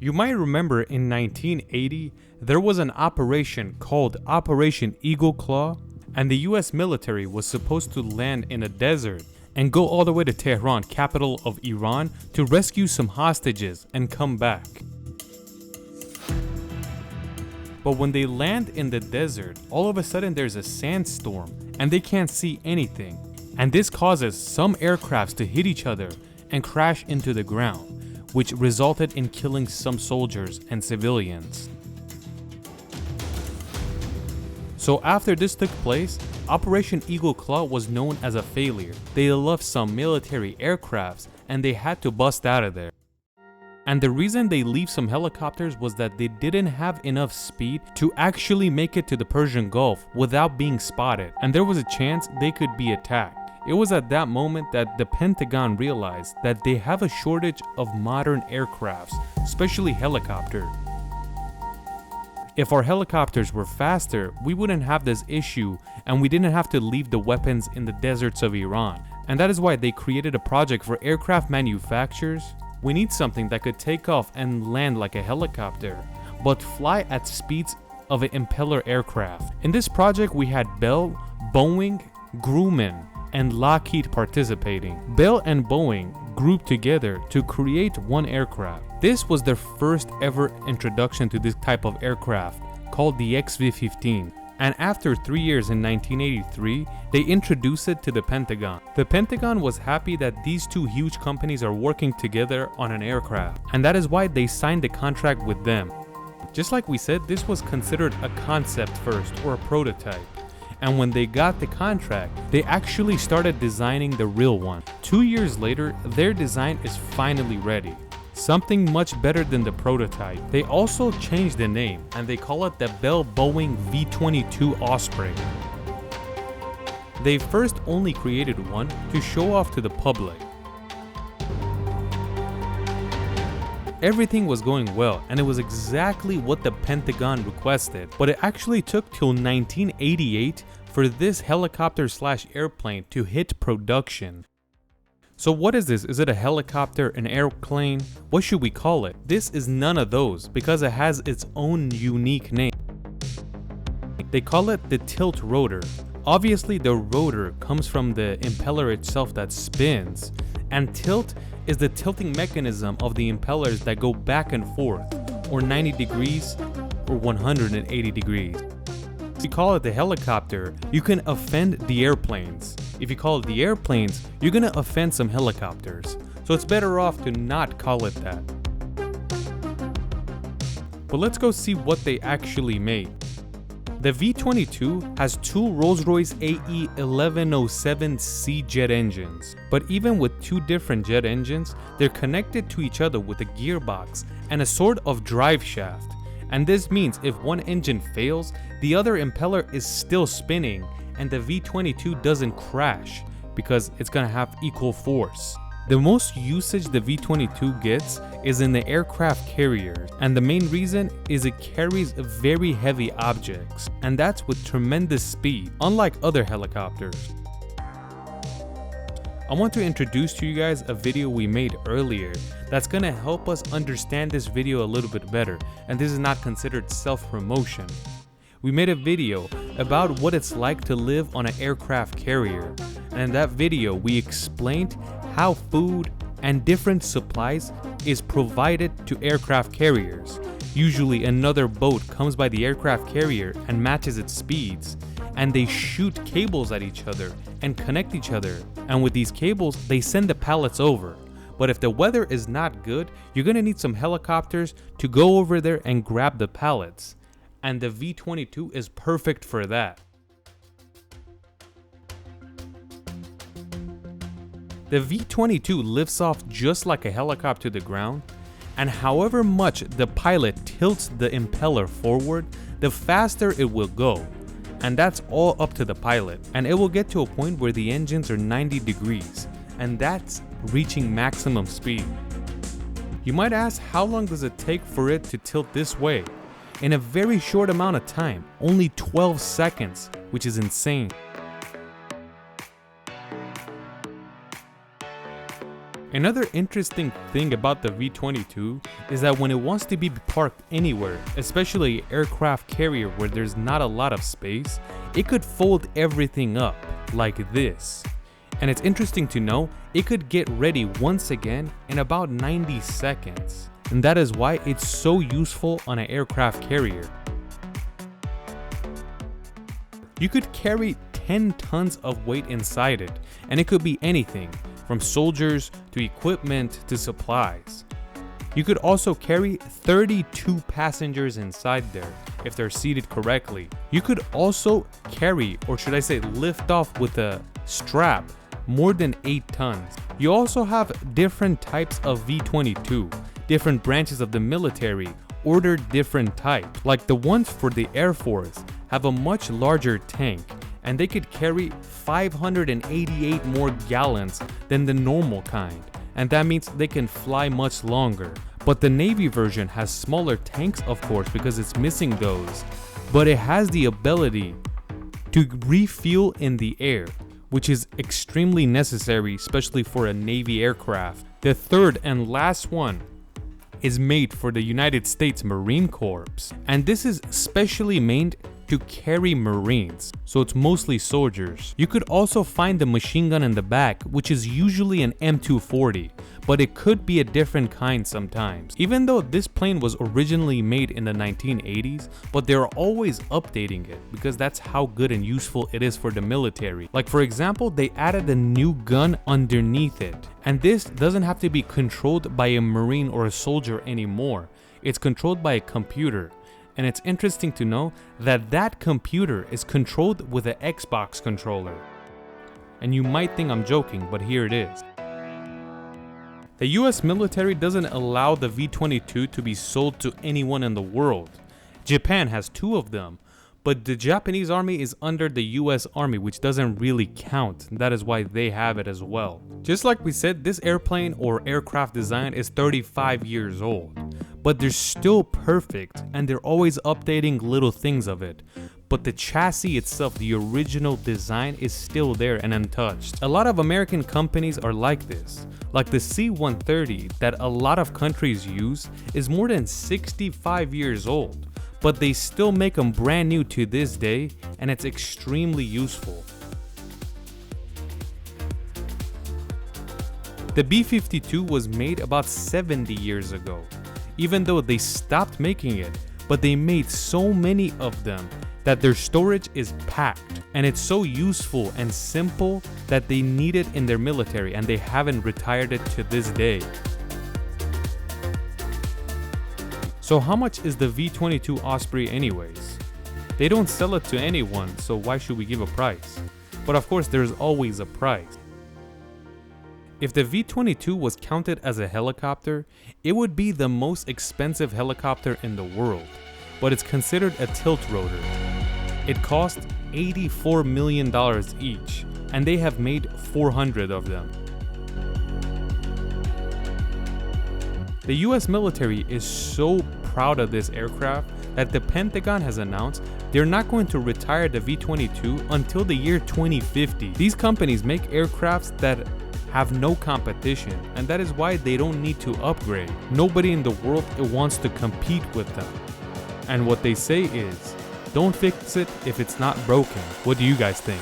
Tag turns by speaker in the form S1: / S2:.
S1: You might remember in 1980, there was an operation called Operation Eagle Claw, and the US military was supposed to land in a desert and go all the way to Tehran, capital of Iran, to rescue some hostages and come back. But when they land in the desert, all of a sudden there's a sandstorm and they can't see anything. And this causes some aircrafts to hit each other and crash into the ground, which resulted in killing some soldiers and civilians. So after this took place, Operation Eagle Claw was known as a failure. They left some military aircrafts and they had to bust out of there. And the reason they leave some helicopters was that they didn't have enough speed to actually make it to the Persian Gulf without being spotted, and there was a chance they could be attacked. It was at that moment that the Pentagon realized that they have a shortage of modern aircrafts, especially helicopters. If our helicopters were faster, we wouldn't have this issue and we didn't have to leave the weapons in the deserts of Iran. And that is why they created a project for aircraft manufacturers. We need something that could take off and land like a helicopter, but fly at speeds of an impeller aircraft. In this project, we had Bell, Boeing, Grumman, and Lockheed participating. Bell and Boeing grouped together to create one aircraft. This was their first ever introduction to this type of aircraft, called the XV-15. And after 3 years in 1983, they introduced it to the Pentagon. The Pentagon was happy that these two huge companies are working together on an aircraft, and that is why they signed the contract with them. Just like we said, this was considered a concept first, or a prototype. And when they got the contract, they actually started designing the real one. 2 years later, their design is finally ready. Something much better than the prototype. They also changed the name and they call it the Bell Boeing V-22 Osprey. They first only created one to show off to the public. Everything was going well and it was exactly what the Pentagon requested, but it actually took till 1988 for this helicopter/airplane to hit production. So what is this? Is it a helicopter, an airplane? What should we call it? This is none of those because it has its own unique name. They call it the tilt-rotor. Obviously the rotor comes from the impeller itself that spins, and tilt is the tilting mechanism of the impellers that go back and forth, or 90 degrees or 180 degrees. If you call it the helicopter, you can offend the airplanes. If you call it the airplanes, you're gonna offend some helicopters. So it's better off to not call it that. But let's go see what they actually made. The V-22 has two Rolls-Royce AE 1107C jet engines, but even with two different jet engines, they're connected to each other with a gearbox and a sort of drive shaft. And this means if one engine fails, the other impeller is still spinning and the V-22 doesn't crash because it's gonna have equal force. The most usage the V-22 gets is in the aircraft carriers, and the main reason is it carries very heavy objects, and that's with tremendous speed, unlike other helicopters. I want to introduce to you guys a video we made earlier that's gonna help us understand this video a little bit better, and this is not considered self-promotion. We made a video about what it's like to live on an aircraft carrier, and in that video we explained how food and different supplies is provided to aircraft carriers. Usually another boat comes by the aircraft carrier and matches its speeds, and they shoot cables at each other and connect each other, and with these cables they send the pallets over. But if the weather is not good, you're gonna need some helicopters to go over there and grab the pallets, and the V-22 is perfect for that. The V-22 lifts off just like a helicopter to the ground, and however much the pilot tilts the impeller forward, the faster it will go. And that's all up to the pilot, and it will get to a point where the engines are 90 degrees, and that's reaching maximum speed. You might ask, how long does it take for it to tilt this way? In a very short amount of time, only 12 seconds, which is insane. Another interesting thing about the V-22 is that when it wants to be parked anywhere, especially an aircraft carrier where there's not a lot of space, it could fold everything up like this. And it's interesting to know it could get ready once again in about 90 seconds. And that is why it's so useful on an aircraft carrier. You could carry 10 tons of weight inside it, and it could be anything from soldiers to equipment to supplies. You could also carry 32 passengers inside there if they're seated correctly. You could also carry, or should I say lift off with a strap, more than 8 tons. You also have different types of V-22. Different branches of the military order different types. Like the ones for the Air Force have a much larger tank, and they could carry 588 more gallons than the normal kind, and that means they can fly much longer. But the Navy version has smaller tanks, of course, because it's missing those, but it has the ability to refuel in the air, which is extremely necessary, especially for a Navy aircraft. The third and last one is made for the United States Marine Corps, and this is specially made to carry Marines, so it's mostly soldiers. You could also find the machine gun in the back, which is usually an M240, but it could be a different kind sometimes. Even though this plane was originally made in the 1980s, but they're always updating it because that's how good and useful it is for the military. Like for example, they added a new gun underneath it, and this doesn't have to be controlled by a Marine or a soldier anymore. It's controlled by a computer. And it's interesting to know that that computer is controlled with an Xbox controller. And you might think I'm joking, but here it is. The US military doesn't allow the V-22 to be sold to anyone in the world. Japan has 2 of them, but the Japanese army is under the US Army, which doesn't really count. That is why they have it as well. Just like we said, this airplane or aircraft design is 35 years old. But they're still perfect, and they're always updating little things of it. But the chassis itself, the original design, is still there and untouched. A lot of American companies are like this. Like the C-130 that a lot of countries use is more than 65 years old, but they still make them brand new to this day, and it's extremely useful. The B-52 was made about 70 years ago. Even though they stopped making it, but they made so many of them that their storage is packed, and it's so useful and simple that they need it in their military, and they haven't retired it to this day. So how much is the V-22 Osprey anyways? They don't sell it to anyone, so why should we give a price? But of course there's always a price. If the V-22 was counted as a helicopter, it would be the most expensive helicopter in the world, but it's considered a tilt-rotor. It cost $84 million each, and they have made 400 of them. The US military is so proud of this aircraft that the Pentagon has announced they're not going to retire the V-22 until the year 2050. These companies make aircrafts that have no competition, and that is why they don't need to upgrade. Nobody in the world wants to compete with them. And what they say is, don't fix it if it's not broken. What do you guys think?